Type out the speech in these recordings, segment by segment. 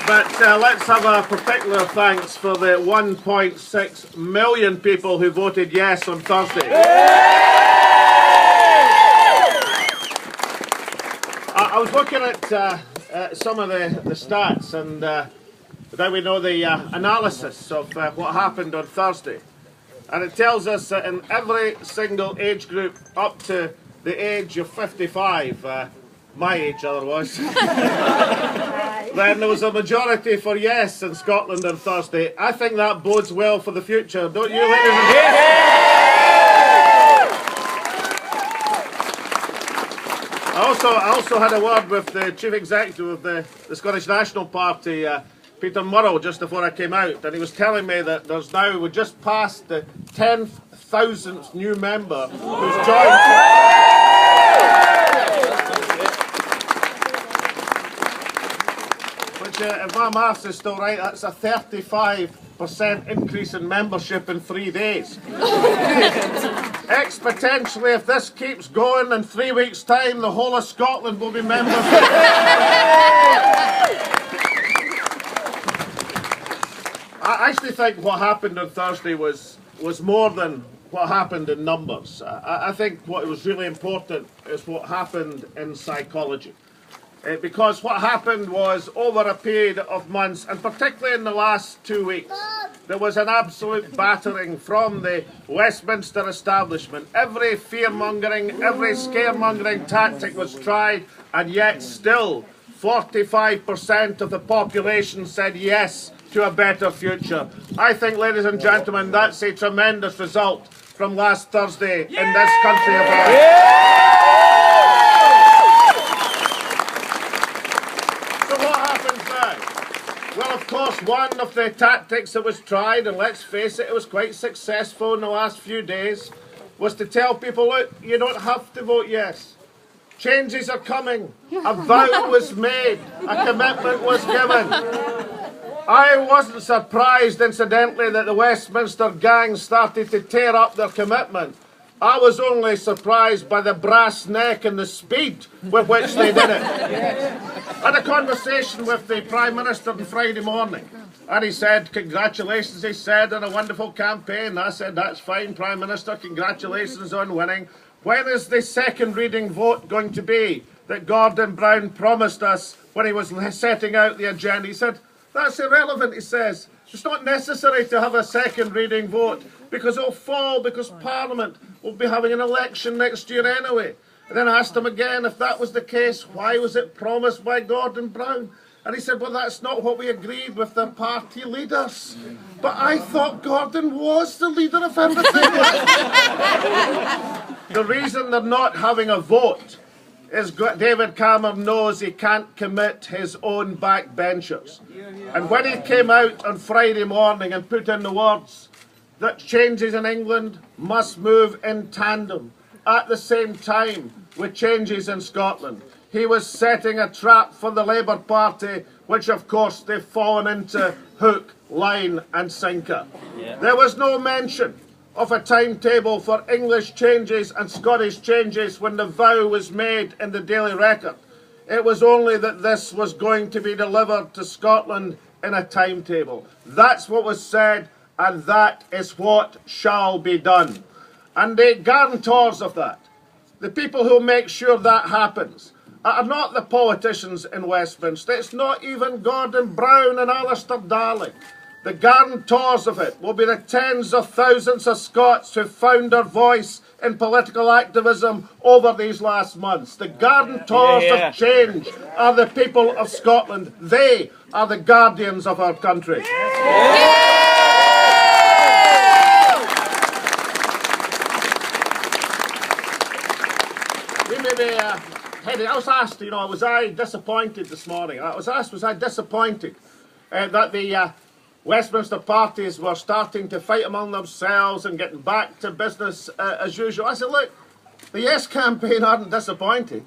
But let's have a particular thanks for the 1.6 million people who voted yes on Thursday. I was looking at some of the stats, and now we know the analysis of what happened on Thursday. And it tells us that in every single age group up to the age of 55, my age otherwise, then there was a majority for yes in Scotland on Thursday. I think that bodes well for the future, don't you, ladies and gentlemen? I also had a word with the Chief Executive of the Scottish National Party, Peter Murrell, just before I came out, and he was telling me that we just passed the 10,000th new member who's joined. Which, if my maths is still right, that's a 35% increase in membership in 3 days. Exponentially, if this keeps going, in 3 weeks' time, the whole of Scotland will be members. I actually think what happened on Thursday was more than what happened in numbers. I think what was really important is what happened in psychology. Because what happened was, over a period of months, and particularly in the last 2 weeks, there was an absolute battering from the Westminster establishment. Every fear-mongering, every scaremongering tactic was tried, and yet still 45% of the population said yes to a better future. I think, ladies and gentlemen, that's a tremendous result from last Thursday in this country of ours. So what happens now? Well, of course, one of the tactics that was tried, and let's face it, it was quite successful in the last few days, was to tell people, look, you don't have to vote yes. Changes are coming. A vow was made. A commitment was given. I wasn't surprised, incidentally, that the Westminster gang started to tear up their commitment. I was only surprised by the brass neck and the speed with which they did it. I had a conversation with the Prime Minister on Friday morning, and he said, congratulations, he said, on a wonderful campaign. I said, that's fine, Prime Minister, congratulations on winning. When is the second reading vote going to be that Gordon Brown promised us when he was setting out the agenda? He said, that's irrelevant, he says. It's not necessary to have a second reading vote because it'll fall because Parliament will be having an election next year anyway. And then I asked him again if that was the case, why was it promised by Gordon Brown? And he said, well, that's not what we agreed with their party leaders. But I thought Gordon was the leader of everything. The reason they're not having a vote is David Cameron knows he can't commit his own backbenchers. And when he came out on Friday morning and put in the words that changes in England must move in tandem at the same time with changes in Scotland, he was setting a trap for the Labour Party, which of course they've fallen into hook, line and sinker. There was no mention of a timetable for English changes and Scottish changes when the vow was made in the Daily Record. It was only that this was going to be delivered to Scotland in a timetable. That's what was said, and that is what shall be done. And the guarantors of that, the people who make sure that happens, are not the politicians in Westminster. It's not even Gordon Brown and Alistair Darling. The guarantors of it will be the tens of thousands of Scots who found their voice in political activism over these last months. The guarantors of change are the people of Scotland. They are the guardians of our country. We may be heading. I was asked, was I disappointed this morning? I was asked, was I disappointed that the Westminster parties were starting to fight among themselves and getting back to business as usual. I said, look, the Yes campaign aren't disappointed.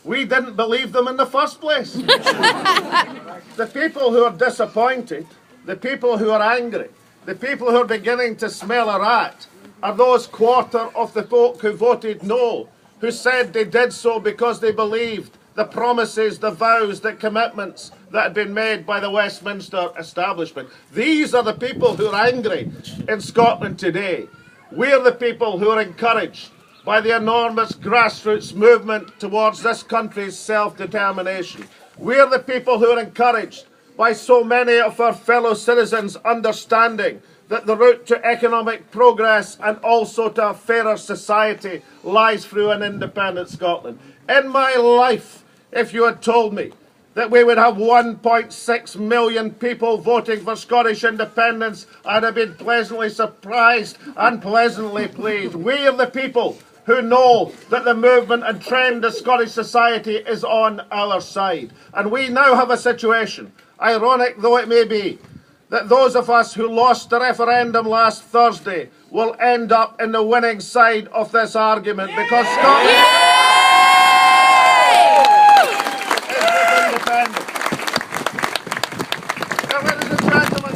We didn't believe them in the first place. The people who are disappointed, the people who are angry, the people who are beginning to smell a rat are those quarter of the folk who voted no, who said they did so because they believed the promises, the vows, the commitments that had been made by the Westminster establishment. These are the people who are angry in Scotland today. We're the people who are encouraged by the enormous grassroots movement towards this country's self-determination. We're the people who are encouraged by so many of our fellow citizens understanding that the route to economic progress and also to a fairer society lies through an independent Scotland. In my life, if you had told me that we would have 1.6 million people voting for Scottish independence, I'd have been pleasantly surprised and pleasantly pleased. We are the people who know that the movement and trend of Scottish society is on our side. And we now have a situation, ironic though it may be, that those of us who lost the referendum last Thursday will end up in the winning side of this argument because Scotland is independent. Now, ladies and gentlemen,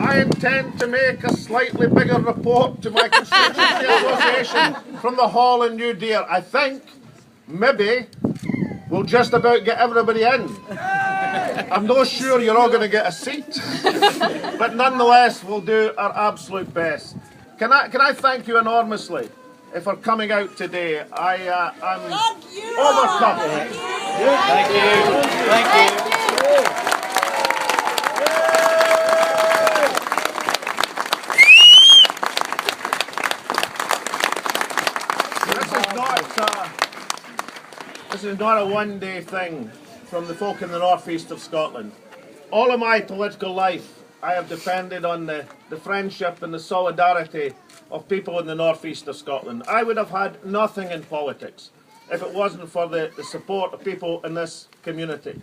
I intend to make a slightly bigger report to my constituency association from the hall in New Deer. I think maybe we'll just about get everybody in. I'm not sure you're all going to get a seat, but nonetheless, we'll do our absolute best. Can I thank you enormously for coming out today? I'm overcome. Thank you. Thank you. This is not a one-day thing from the folk in the northeast of Scotland. All of my political life, I have depended on the friendship and the solidarity of people in the northeast of Scotland. I would have had nothing in politics if it wasn't for the support of people in this community.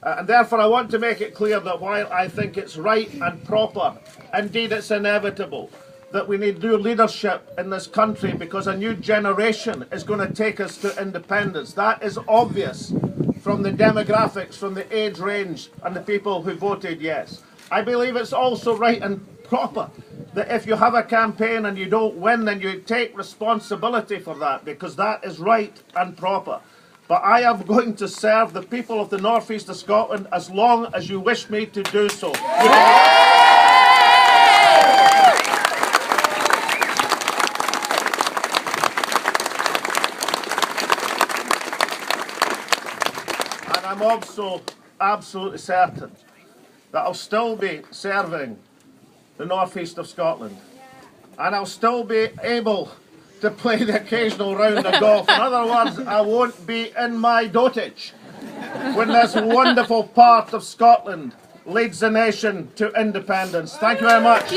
And therefore I want to make it clear that while I think it's right and proper, indeed it's inevitable, that we need new leadership in this country because a new generation is going to take us to independence. That is obvious from the demographics, from the age range and the people who voted yes. I believe it's also right and proper that if you have a campaign and you don't win, then you take responsibility for that, because that is right and proper. But I am going to serve the people of the northeast of Scotland as long as you wish me to do so. I'm also absolutely certain that I'll still be serving the northeast of Scotland, and I'll still be able to play the occasional round of golf. In other words, I won't be in my dotage when this wonderful part of Scotland leads the nation to independence. Thank you very much.